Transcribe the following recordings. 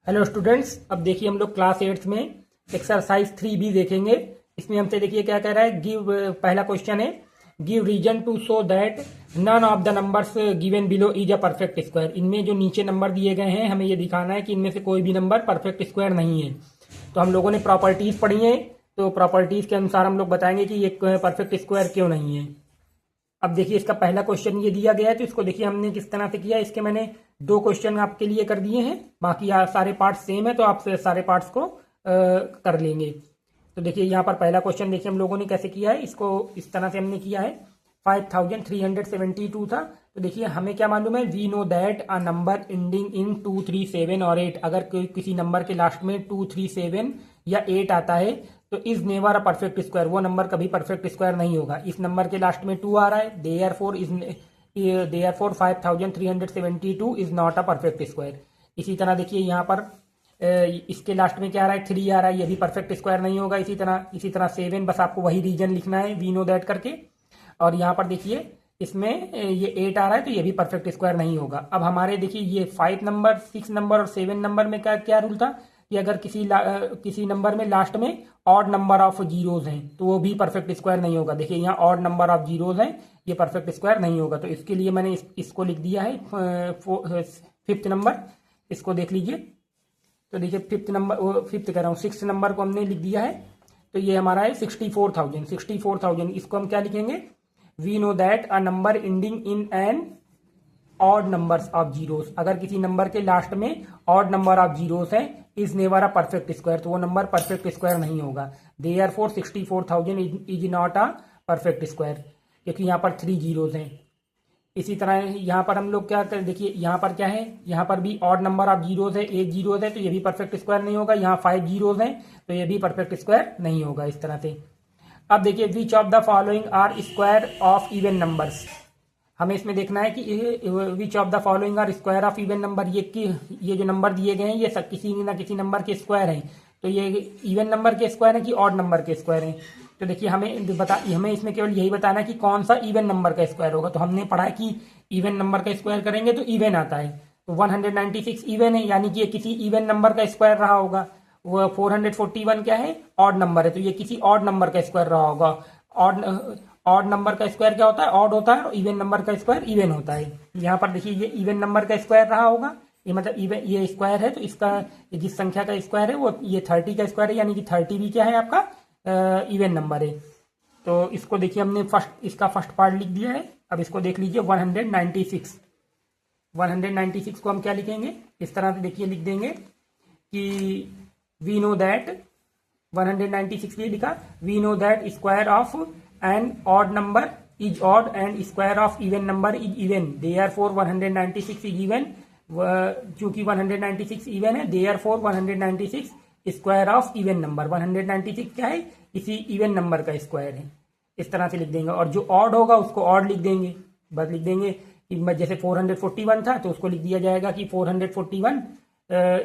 Hello students, अब देखिए हम लोग क्लास 8 में एक्सरसाइज 3B देखेंगे। इसमें हमसे देखिए क्या कह रहा है। पहला क्वेश्चन है, give reason to show that none of the numbers given below is a perfect square. इनमें जो नीचे नंबर दिए गए हैं हमें ये दिखाना है कि इनमें से कोई भी नंबर परफेक्ट स्क्वायर नहीं है। तो हम लोगों ने प्रॉपर्टीज पढ़ी है, तो प्रॉपर्टीज के अनुसार हम लोग बताएंगे कि ये परफेक्ट स्क्वायर क्यों नहीं है। अब देखिए इसका पहला क्वेश्चन ये दिया गया है, तो इसको देखिए हमने किस तरह से किया। इसके मैंने 2 क्वेश्चन आपके लिए कर दिए हैं, बाकी सारे पार्ट्स सेम है, तो आप सारे पार्ट्स को कर लेंगे। तो देखिए यहाँ पर पहला क्वेश्चन देखिए हम लोगों ने कैसे किया है। इसको इस तरह से हमने किया है। 5372 था। तो देखिए हमें क्या मालूम है, we know that a number ending in 2, 3, 7 और 8। अगर कोई किसी नंबर के लास्ट में 2, 3, 7 या 8 आता है तो is never a perfect square, वो नंबर कभी परफेक्ट स्क्वायर नहीं होगा। इस नंबर के लास्ट में 2 आ रहा है, therefore 5372 is not a perfect square. इसी तरह देखिए यहाँ पर इसके लास्ट में क्या आ रहा है, 3 आ रहा है, ये भी परफेक्ट स्क्वायर नहीं होगा। इसी तरह 7, बस आपको वही रीजन लिखना है वी नो दैट करके। और यहाँ पर देखिए इसमें ये 8 आ रहा है, तो ये भी परफेक्ट स्क्वायर नहीं होगा। अब हमारे देखिए ये 5 नंबर, 6 नंबर और 7 नंबर में क्या क्या रूल था कि अगर किसी नंबर में लास्ट में ऑड नंबर ऑफ जीरोज हैं तो वो भी परफेक्ट स्क्वायर नहीं होगा। देखिए यहाँ ऑड नंबर ऑफ जीरोज हैं, ये परफेक्ट स्क्वायर नहीं होगा। तो इसके लिए मैंने इसको लिख दिया है 5th नंबर। इसको देख लीजिए। तो देखिए 5th कह रहा हूँ, 6th नंबर को हमने लिख दिया है। तो ये हमारा है 64,000। इसको हम क्या लिखेंगे, we know that a number ending in an odd numbers of zeros. अगर किसी नंबर के लास्ट में ऑड नंबर ऑफ जीरोस है, is never a perfect square, तो वो नंबर परफेक्ट स्क्वायर नहीं होगा। Therefore 64,000 is not a perfect square, क्योंकि यहाँ पर 3 जीरोस हैं। इसी तरह यहाँ पर हम लोग क्या करें, देखिए यहाँ पर क्या है, यहाँ पर भी ऑड नंबर ऑफ जीरोस है, 8 जीरोस है, तो ये भी परफेक्ट स्क्वायर नहीं होगा। यहाँ 5 जीरोस हैं, तो ये भी परफेक्ट स्क्वायर नहीं होगा। इस तरह से अब देखिए which of the following are square of even numbers. हमें इसमें देखना है कि which of the following are square of even number. ये जो नंबर दिए गए हैं ये सब किसी न किसी नंबर के स्क्वायर हैं। तो ये इवन नंबर के स्क्वायर है कि ऑड नंबर के स्क्वायर हैं। तो देखिए हमें इसमें केवल यही बताना है कि कौन सा इवन नंबर का स्क्वायर होगा। तो हमने पढ़ा है कि इवन नंबर का स्क्वायर करेंगे तो इवन आता है। तो 196 इवन है, यानी कि ये किसी इवन नंबर का स्क्वायर रहा होगा। वो 441 क्या है, ऑड नंबर है, तो ये किसी ऑड नंबर का स्क्वायर रहा होगा। ऑड नंबर का स्क्वायर क्या होता है, ऑड होता है, और इवन नंबर का स्क्वायर इवन होता है। यहाँ पर देखिए ये इवन नंबर का स्क्वायर रहा होगा, ये मतलब इवन ये स्क्वायर है, तो इसका जिस संख्या का स्क्वायर है वो ये 30 का स्क्वायर है, यानी कि 30 भी क्या है आपका इवन नंबर है। तो इसको देखिए हमने इसका फर्स्ट पार्ट लिख दिया है। अब इसको देख लीजिए 196 को हम क्या लिखेंगे, इस तरह से देखिए लिख देंगे कि वी नो दैट 196 लिए लिखा, we know that square of an odd number is odd and square of even number is even, therefore 196 is even. चूंकि 196 इवन है, therefore 196 square of even number. 196 क्या है, इसी इवन नंबर का square है। इस तरह से लिख देंगे, और जो ऑड होगा उसको ऑड लिख देंगे। बस लिख देंगे कि जैसे 441 था तो उसको लिख दिया जाएगा कि 441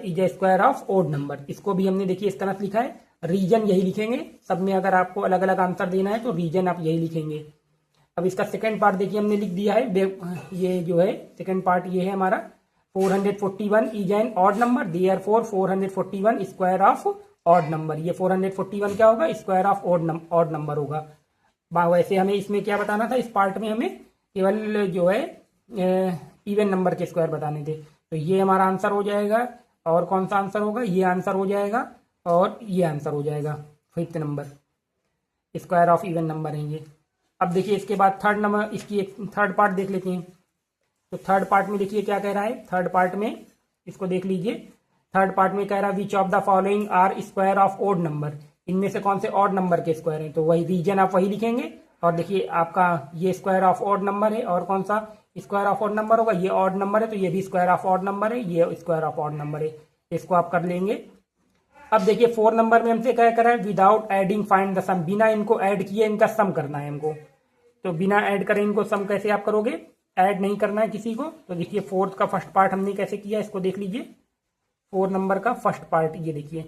is a square of odd number. इसको भी हमने देखिए इस तरह से लिखा है। रीजन यही लिखेंगे सब में, अगर आपको अलग अलग आंसर देना है तो रीजन आप यही लिखेंगे। अब इसका सेकंड पार्ट देखिए हमने लिख दिया है। ये जो है सेकंड पार्ट ये है हमारा, 441 is an odd number, therefore 441 square of odd number. ये 441 क्या होगा, स्क्वायर ऑफ ऑड नंबर होगा। वैसे हमें इसमें क्या बताना था, इस पार्ट में हमें केवल जो है इवन नंबर के स्क्वायर बताने थे। तो ये हमारा आंसर हो जाएगा। और कौन सा आंसर होगा, ये आंसर हो जाएगा, और ये आंसर हो जाएगा 5th number, square of even number है ये। अब देखिए इसके बाद थर्ड नंबर, इसकी एक थर्ड पार्ट देख लेते हैं। तो थर्ड पार्ट में देखिए क्या कह रहा है। थर्ड पार्ट में इसको देख लीजिए। थर्ड पार्ट में कह रहा है which of the following are square of odd number. इनमें से कौन से ऑड नंबर के स्क्वायर हैं, तो वही रीजन आप वही लिखेंगे। और देखिए आपका ये स्क्वायर ऑफ ऑड नंबर है, और कौन सा स्क्वायर ऑफ ऑड नंबर होगा, ये ऑड नंबर है, तो ये भी स्क्वायर ऑफ ऑड नंबर है, ये स्क्वायर ऑफ ऑड नंबर है। इसको आप कर लेंगे। अब देखिए 4 नंबर में हमसे क्या करा है, विदाउट एडिंग फाइंड द सम। बिना इनको ऐड किए इनका सम करना है हमको। तो बिना ऐड करे इनको सम कैसे आप करोगे, ऐड नहीं करना है किसी को। तो देखिए 4th का फर्स्ट पार्ट हमने कैसे किया, इसको देख लीजिए। 4 नंबर का फर्स्ट पार्ट ये देखिए,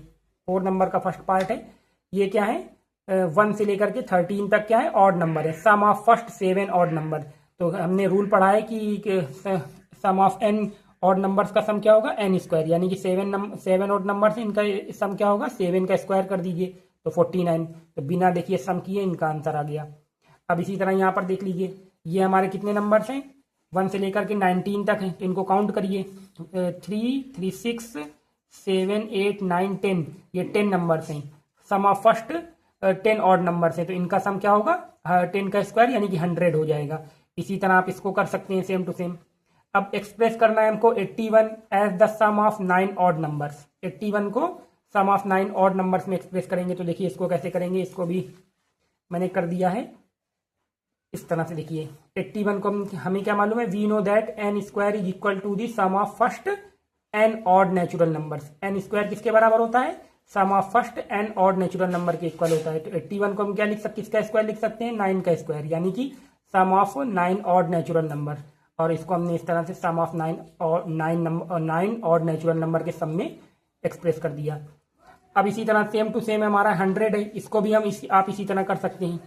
4 नंबर का फर्स्ट पार्ट है। ये क्या है, 1 से लेकर के 13 तक क्या है, ऑड नंबर है। Sum of first 7 odd number. तो हमने रूल पढ़ा है कि सम ऑफ n ऑड नंबर्स का सम क्या होगा n स्क्वायर, यानी कि 7 ऑड नंबर से इनका सम क्या होगा 7 का स्क्वायर कर दीजिए तो 49। तो बिना देखिए सम किए इनका आंसर आ गया। अब इसी तरह यहाँ पर देख लीजिए ये हमारे कितने नंबर्स हैं 1 से लेकर के 19 तक हैं, तो इनको काउंट करिए 3, 3, 6, 7, 8, 9, 10, ये 10 नंबर्स हैं। सम ऑफ फर्स्ट 10 ऑड नंबर है, तो इनका सम क्या होगा 10 का स्क्वायर यानी कि 100 हो जाएगा। इसी तरह आप इसको कर सकते हैं सेम टू सेम। अब एक्सप्रेस करना है हमको 81 as the sum of 9 odd numbers. 81 को सम ऑफ 9 ऑड नंबर्स में एक्सप्रेस करेंगे, तो देखिए इसको कैसे करेंगे, इसको भी मैंने कर दिया है इस तरह से। देखिए 81 को हमें क्या मालूम है, we know that n square is equal to the sum of first n odd natural numbers. n square किसके बराबर होता है, sum of first n odd natural number के इक्वल होता है। तो 81 को हम क्या लिख सकते, किसका स्क्वायर लिख सकते हैं 9 का स्क्वायर, यानी कि सम ऑफ 9 ऑड नेचुरल नंबर। और इसको हमने इस तरह से सम ऑफ 9 ऑड नेचुरल नंबर के सम में एक्सप्रेस कर दिया। अब इसी तरह सेम टू सेम हमारा 100 है, इसको भी हम आप इसी तरह कर सकते हैं।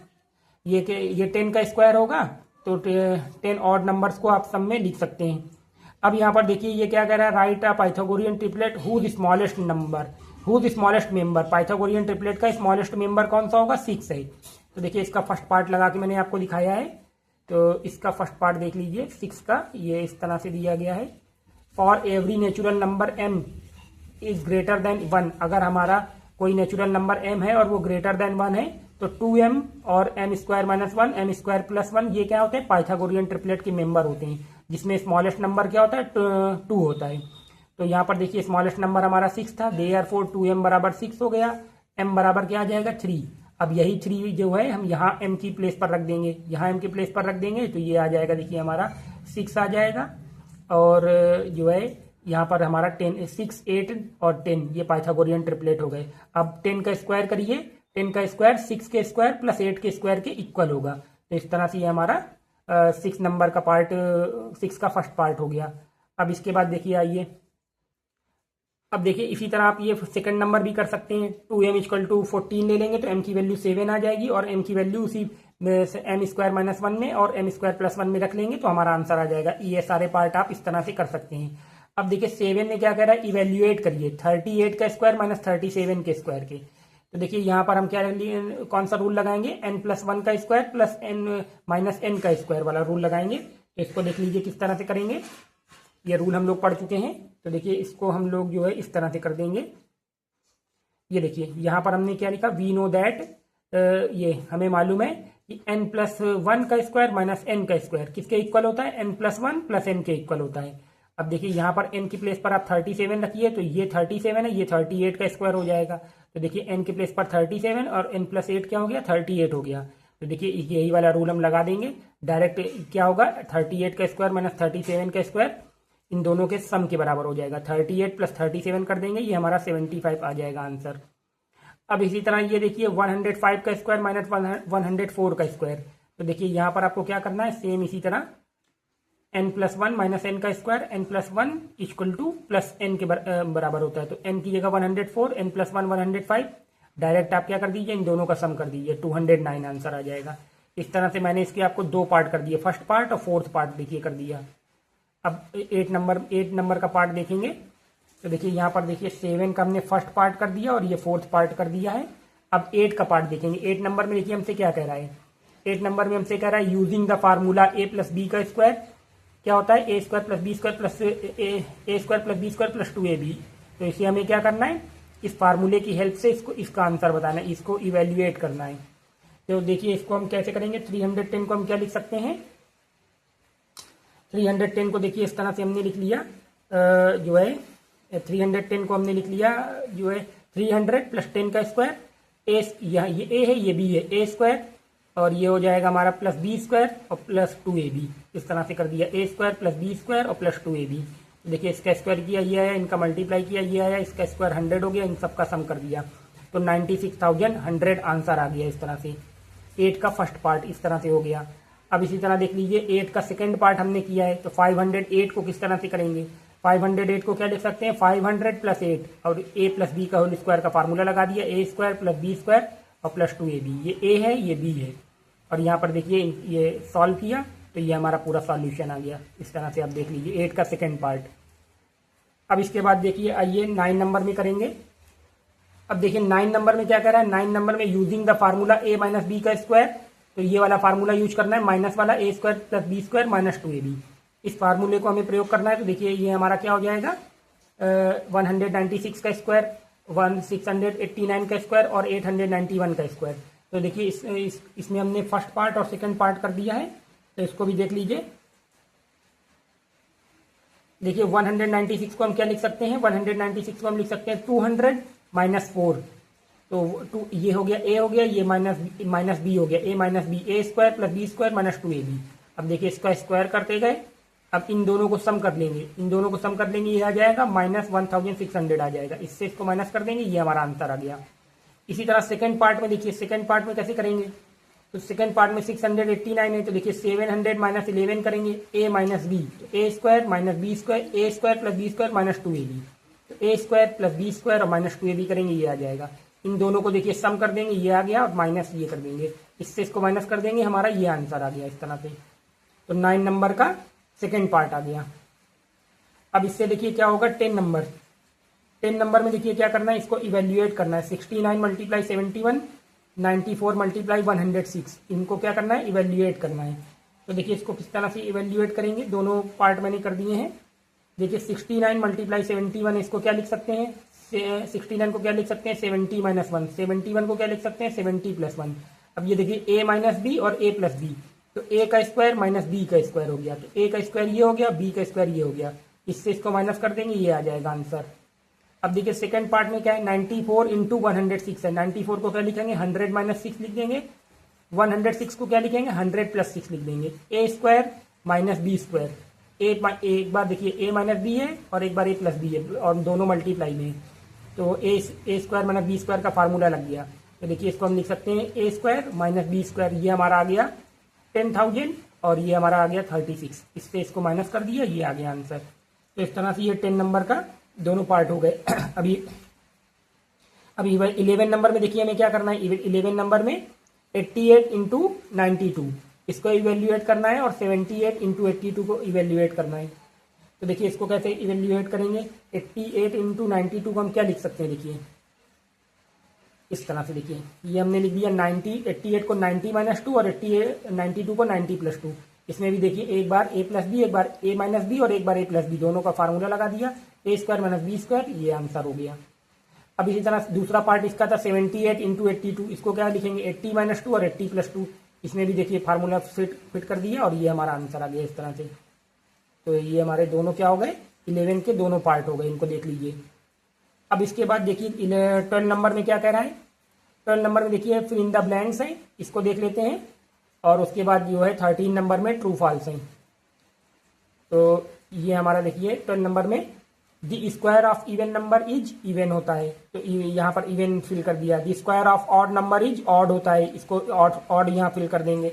ये 10 का स्क्वायर होगा तो 10 ऑड नंबर्स को आप सम में लिख सकते हैं। अब यहाँ पर देखिए ये क्या कह रहा है, write a Pythagorean triplet whose smallest number, whose smallest member. Pythagorean triplet का स्मॉलेस्ट मेंबर कौन सा होगा 6 है। तो देखिए इसका फर्स्ट पार्ट लगा के मैंने आपको दिखाया है, तो इसका फर्स्ट पार्ट देख लीजिए 6 का, ये इस तरह से दिया गया है। For every natural number m is greater than 1, अगर हमारा कोई नेचुरल नंबर m है और वो ग्रेटर देन 1 है तो 2m और m square minus 1 m square plus 1 ये क्या होते हैं, पाइथागोरियन ट्रिपलेट के मेंबर होते हैं, जिसमें स्मॉलेस्ट नंबर क्या होता है 2 होता है। तो यहाँ पर देखिए स्मॉलेस्ट नंबर हमारा 6 था, देयरफॉर 2m बराबर 6 हो गया, m बराबर क्या आ जाएगा 3। अब यही 3 जो है हम यहाँ m की प्लेस पर रख देंगे, यहाँ m की प्लेस पर रख देंगे तो ये आ जाएगा, देखिए हमारा 6 आ जाएगा। और जो है यहाँ पर हमारा 10, 6, 8 और 10 ये पाइथागोरियन ट्रिपलेट हो गए। अब 10 का स्क्वायर करिए, 10 का स्क्वायर 6 के स्क्वायर प्लस 8 के स्क्वायर के इक्वल होगा। तो इस तरह से ये हमारा 6 नंबर का पार्ट, 6 का फर्स्ट पार्ट हो गया। अब इसके बाद देखिए आइए, अब देखिए इसी तरह आप ये सेकंड नंबर भी कर सकते हैं। 2m इक्वल टू 14 ले लेंगे तो m की वैल्यू 7 आ जाएगी, और m की वैल्यू उसी m स्क्वायर माइनस 1 में और m स्क्वायर प्लस 1 में रख लेंगे तो हमारा आंसर आ जाएगा। ये सारे पार्ट आप इस तरह से कर सकते हैं। अब देखिए 7 में क्या कह रहा है, इवेल्युएट करिए 38 का स्क्वायर माइनस 37 के स्क्वायर के। तो देखिए यहाँ पर हम क्या कौन सा रूल लगाएंगे, n+1 का square plus n minus n का स्क्वायर वाला रूल लगाएंगे। तो इसको देख लीजिए किस तरह से करेंगे, ये रूल हम लोग पढ़ चुके हैं। तो देखिए इसको हम लोग जो है इस तरह से कर देंगे। ये देखिए यहाँ पर हमने क्या लिखा, वी नो दैट, ये हमें मालूम है कि n+1 का स्क्वायर माइनस n का स्क्वायर किसके इक्वल होता है, n+1 प्लस n के इक्वल होता है। अब देखिए यहाँ पर n की प्लेस पर आप 37 रखिए, तो ये 37 है, ये 38 का स्क्वायर हो जाएगा। तो देखिए n की प्लेस पर 37 और n+8 क्या हो गया 38 हो गया। तो देखिए यही वाला रूल हम लगा देंगे, डायरेक्ट क्या होगा 38 का स्क्वायर माइनस 37 का स्क्वायर इन दोनों के सम के बराबर हो जाएगा। 38 प्लस 37 कर देंगे, ये हमारा 75 आ जाएगा आंसर। अब इसी तरह ये देखिए 105 का स्क्वायर माइनस 104 का स्क्वायर। तो देखिए यहाँ पर आपको क्या करना है, सेम इसी तरह n+1 माइनस n का square n+1 equal two plus n के बराबर होता है। तो n की जगह 104, n+1 105, डायरेक्ट आप क्या कर दीजिए इन दोनों का सम कर दीजिए, 209 आंसर आ जाएगा। इस तरह से मैंने इसके आपको 2 पार्ट कर दिए, फर्स्ट पार्ट और फोर्थ पार्ट देखिए कर दिया। अब 8 नंबर का पार्ट देखेंगे तो देखिए यहाँ पर देखिए 7 का हमने फर्स्ट पार्ट कर दिया और ये फोर्थ पार्ट कर दिया है। अब 8 का पार्ट देखेंगे। 8 नंबर में देखिए हमसे क्या कह रहा है, 8 नंबर में हमसे कह रहा है using the formula a plus b का स्क्वायर क्या होता है, a square plus B square plus a square plus B square plus 2ab। तो इसे हमें क्या करना है, इस फार्मूले की हेल्प से इसका आंसर बताना है, इसको इवेल्युएट करना है। तो देखिए इसको हम कैसे करेंगे, 310 को हम क्या लिख सकते हैं, 310 को देखिए इस तरह से हमने लिख लिया, जो है 310 को हमने लिख लिया जो है 300 प्लस 10 का स्क्वायर, ये a है ये b है, a स्क्वायर और ये हो जाएगा हमारा प्लस बी स्क्वायर और प्लस 2ab। इस तरह से कर दिया, a square plus B square और प्लस 2ab। देखिए इसका स्क्वायर किया ये आया, इनका मल्टीप्लाई किया ये आया, इसका स्क्वायर 100 हो गया, इन सबका सम कर दिया तो 96,100 आंसर आ गया। इस तरह से 8 का फर्स्ट पार्ट इस तरह से हो गया। अब इसी तरह देख लीजिए 8 का सेकंड पार्ट हमने किया है, तो 508 को किस तरह से करेंगे, 508 को क्या लिख सकते हैं, 500 प्लस 8 और a प्लस बी का होल स्क्वायर का फार्मूला लगा दिया, a square plus B square और प्लस 2ab। ये a है ये b है, और यहाँ पर देखिए ये सॉल्व किया तो ये हमारा पूरा सॉल्यूशन आ गया। इस तरह से आप देख लीजिए 8 का सेकंड पार्ट। अब इसके बाद देखिए आइए 9 नंबर में करेंगे। अब देखिए 9 नंबर में क्या कह रहा है, 9 नंबर में using the formula a minus b का स्क्वायर, तो ये वाला फार्मूला यूज करना है, माइनस वाला a square plus B square minus 2ab। इस फार्मूले को हमें प्रयोग करना है। तो देखिए ये हमारा क्या हो जाएगा, 196 का स्क्वायर, 689 का स्क्वायर और 891 का स्क्वायर। तो देखिए इसमें हमने फर्स्ट पार्ट और सेकंड पार्ट कर दिया है, तो इसको भी देख लीजिए। देखिए 196 को हम क्या लिख सकते हैं, 196 को हम लिख सकते हैं 200 माइनस 4, तो ये हो गया a हो गया, ये माइनस b हो गया, a minus b, a square plus B square minus 2ab। अब देखिए इसका स्क्वायर करते गए, अब इन दोनों को सम कर लेंगे, इन दोनों को सम कर लेंगे, ये आ जाएगा माइनस 1600 आ जाएगा, इससे इसको माइनस कर देंगे, ये हमारा आंसर आ गया। इसी तरह सेकंड पार्ट में देखिए, सेकंड पार्ट में कैसे करेंगे, तो सेकंड पार्ट में 689 है, तो देखिए 700 माइनस 11 करेंगे, a माइनस बी, तो A square minus B square, A square plus B square minus 2ab, तो A square plus B square और माइनस 2ab करेंगे, ये आ जाएगा। इन दोनों को देखिए सम कर देंगे, ये आ गया, और माइनस ये कर देंगे, इससे इसको माइनस कर देंगे, हमारा ये आंसर आ गया इस तरह से। तो 9 नंबर का सेकेंड पार्ट आ गया। अब इससे देखिए क्या होगा, 10 नंबर, 10 नंबर में देखिए क्या करना है, इसको इवेल्युएट करना है। 69 मल्टीप्लाई 71, 94 मल्टीप्लाई 106, इनको क्या करना है, इवेल्युएट करना है। तो देखिए इसको किस तरह से इवेल्युएट करेंगे, दोनों पार्ट मैंने कर दिए हैं। देखिए 69 मल्टीप्लाई 71, इसको क्या लिख सकते हैं, 69 को क्या लिख सकते हैं, 70 माइनस 1, 71 को क्या लिख सकते हैं, 70 प्लस 1। अब ये देखिए a माइनस बी और a प्लस बी, तो a का स्क्वायर माइनस b का स्क्वायर हो गया, तो a का स्क्वायर ये हो गया, b का स्क्वायर ये हो गया, इससे इसको माइनस कर देंगे, ये आ जाएगा आंसर। अब देखिए सेकंड पार्ट में क्या है, 94 इंटू 106 है, 94 को क्या लिखेंगे, 100 माइनस 6 लिख देंगे, 106 को क्या लिखेंगे, 100 प्लस 6 लिख देंगे, a square minus B square, एक बार देखिए a माइनस बी है और एक बार a प्लस बी है, और दोनों मल्टीप्लाई में, तो A square minus B square का फार्मूला लग गया। तो देखिए इसको हम लिख सकते हैं a square minus B square, ये हमारा आ गया 10,000 और ये हमारा आ गया 36, इससे इसको माइनस कर दिया, ये आ गया आंसर। तो इस तरह से ये 10 नंबर का दोनों पार्ट हो गए। अभी 11 नंबर में देखिए हमें क्या करना है, 11 नंबर में 88 इंटू 92, इसको इवेल्युएट करना है, और 78 इंटू 82 को इवेल्युएट करना है। तो देखिए इसको कैसे इवेल्युएट करेंगे, 88 इंटू 92 को हम क्या लिख सकते हैं, देखिए इस तरह से। देखिए ये हमने लिख दिया 88 को 90 माइनस 2 और 92 को 90 प्लस 2। इसमें भी देखिए एक बार a प्लस बी, एक बार a माइनस बी और एक बार a प्लस बी, दोनों का फार्मूला लगा दिया, a square minus B square, ये आंसर हो गया। अब इसी तरह दूसरा पार्ट इसका था 78 इंटू 82, इसको क्या लिखेंगे, 80 माइनस 2 और 80 प्लस 2, इसमें भी देखिए फार्मूला फिट कर दिया, और ये हमारा आंसर आ गया इस तरह से। तो ये हमारे दोनों क्या हो गए, 11 के दोनों पार्ट हो गए, इनको देख लीजिए। अब इसके बाद देखिए 12 नंबर में क्या कह रहा है, 12 नंबर में देखिए फिल इन द ब्लैंक्स है, इसको देख लेते हैं, और उसके बाद जो है 13 नंबर में ट्रू फॉल्स है। तो ये हमारा देखिए 12 नंबर में the square of even number is even होता है, तो यहाँ पर इवन फिल कर दिया। The square of odd number is odd होता है, इसको ऑड यहाँ फिल कर देंगे।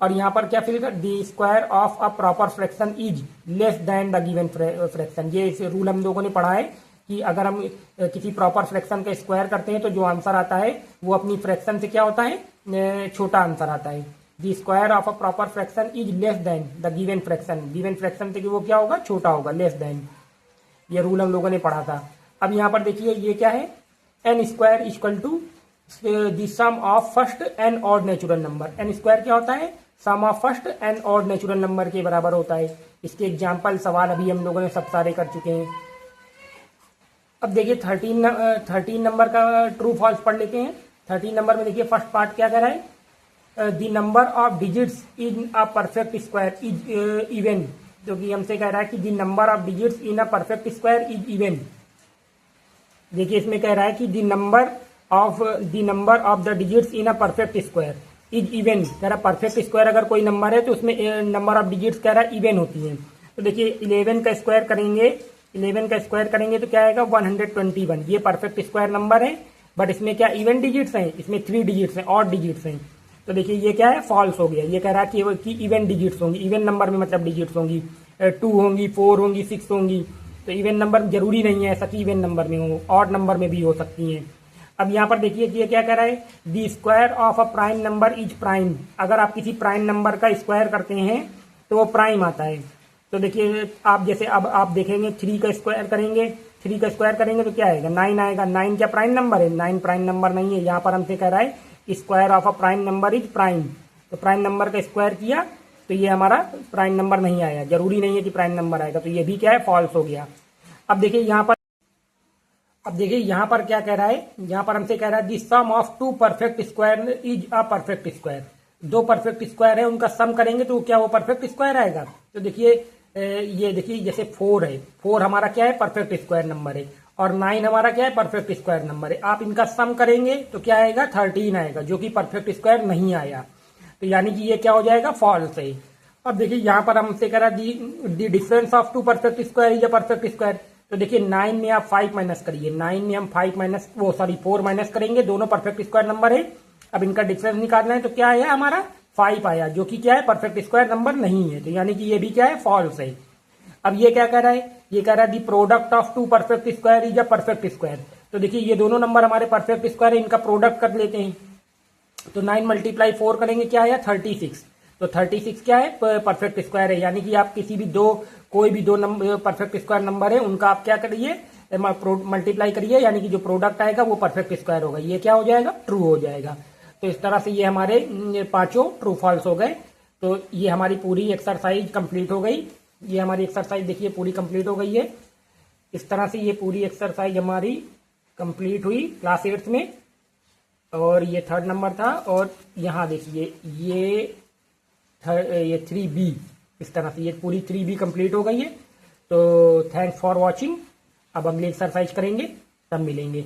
और यहाँ पर क्या फिल कर, the square of a proper fraction is less than the given fraction. ये इस रूल हम लोगों ने पढ़ा है कि अगर हम किसी प्रॉपर फ्रैक्शन का स्क्वायर करते हैं तो जो आंसर आता है वो अपनी फ्रैक्शन से क्या होता है, छोटा आंसर आता है। The square of a proper fraction is less than the given fraction, given fraction से वो क्या होगा, छोटा होगा, लेस देन। ये रूल हम लोगों ने पढ़ा था। अब यहाँ पर देखिए ये क्या है, N square equal to the sum of first N odd natural number. N square क्या होता है, sum of first N odd natural number के बराबर होता है। इसके एग्जाम्पल सवाल अभी हम लोगों ने सब सारे कर चुके हैं। अब देखिए 13 नंबर का ट्रू फॉल्स पढ़ लेते हैं। 13 नंबर में देखिए फर्स्ट पार्ट क्या कह रहा है, the number of digits in a perfect square is even, जो कि हमसे कह रहा है कि the number of digits in a perfect square is even. देखिए इसमें कह रहा है कि the number of the digits in a perfect square is even, कह रहा परफेक्ट स्क्वायर अगर कोई नंबर है तो उसमें नंबर ऑफ डिजिट्स कह रहा है इवन होती है। तो देखिए 11 का स्क्वायर करेंगे, 11 का स्क्वायर करेंगे तो क्या आएगा 121। ये परफेक्ट स्क्वायर नंबर है, बट इसमें क्या इवन डिजिट्स हैं, इसमें 3 डिजिट्स हैं, ऑड डिजिट्स हैं। तो देखिए ये क्या है, फॉल्स हो गया। ये कह रहा है कि इवन डिजिट्स होंगी, इवन नंबर में मतलब डिजिट्स होंगी, 2 होंगी, 4 होंगी, 6 होंगी। तो इवन नंबर जरूरी नहीं है ऐसा कि इवन नंबर में हो, ऑड नंबर में भी हो सकती हैं। अब यहाँ पर देखिए ये क्या कह रहा है, the square of a prime number is prime. अगर आप किसी प्राइम नंबर का स्क्वायर करते हैं तो वो प्राइम आता है। तो देखिए आप जैसे अब आप देखेंगे 3 का स्क्वायर करेंगे, 3 का स्क्वायर करेंगे तो क्या आएगा 9 आएगा। 9 क्या प्राइम नंबर है? 9 प्राइम नंबर नहीं है। यहाँ पर हमसे कह रहा है square of a prime number is prime, तो प्राइम नंबर का स्क्वायर किया तो ये हमारा प्राइम नंबर नहीं आया। जरूरी नहीं है कि प्राइम नंबर आएगा, तो ये भी क्या है फॉल्स हो गया। अब देखिए यहाँ पर क्या कह रहा है, यहाँ पर हमसे कह रहा है the sum of two perfect square is a perfect square. दो परफेक्ट स्क्वायर है, उनका सम करेंगे तो क्या वो परफेक्ट स्क्वायर आएगा। तो देखिए ये देखिए जैसे 4 है, 4 हमारा क्या है परफेक्ट स्क्वायर नंबर है, और 9 हमारा क्या है परफेक्ट स्क्वायर नंबर है। आप इनका सम करेंगे तो क्या आएगा 13 आएगा, जो कि परफेक्ट स्क्वायर नहीं आया। तो यानी कि ये क्या हो जाएगा फॉल्स है। अब देखिए यहाँ पर हमसे कह रहा the difference of two perfect square is a perfect square. तो देखिए 9 में आप 5 माइनस करिए, 9 में हम 4 माइनस करेंगे, दोनों परफेक्ट स्क्वायर नंबर है। अब इनका डिफरेंस निकालना है तो क्या आया हमारा 5 आया, जो कि क्या है परफेक्ट स्क्वायर नंबर नहीं है। तो यानी कि ये भी क्या है फॉल्स है। अब ये क्या कह रहा है, ये कह रहा है the product of two perfect square is a perfect square. तो देखिए ये दोनों नंबर हमारे परफेक्ट स्क्वायर है, इनका प्रोडक्ट कर लेते हैं। तो 9 मल्टीप्लाई 4 करेंगे क्या आया 36। तो 36 क्या है परफेक्ट स्क्वायर है। यानी कि आप किसी भी कोई भी दो नंबर परफेक्ट स्क्वायर नंबर है उनका आप क्या करिए मल्टीप्लाई करिए, यानी कि जो प्रोडक्ट आएगा वो परफेक्ट स्क्वायर होगा। ये क्या हो जाएगा ट्रू हो जाएगा। तो इस तरह से ये हमारे पांचों ट्रू फॉल्स हो गए। तो ये हमारी पूरी एक्सरसाइज कंप्लीट हो गई। ये हमारी एक्सरसाइज देखिए पूरी कंप्लीट हो गई है। इस तरह से ये पूरी एक्सरसाइज हमारी कंप्लीट हुई क्लास 8 में, और ये 3rd नंबर था। और यहाँ देखिए ये 3B, इस तरह से ये पूरी 3B कंप्लीट हो गई है। तो थैंक्स फॉर वॉचिंग। अब अगली एक्सरसाइज करेंगे, तब मिलेंगे।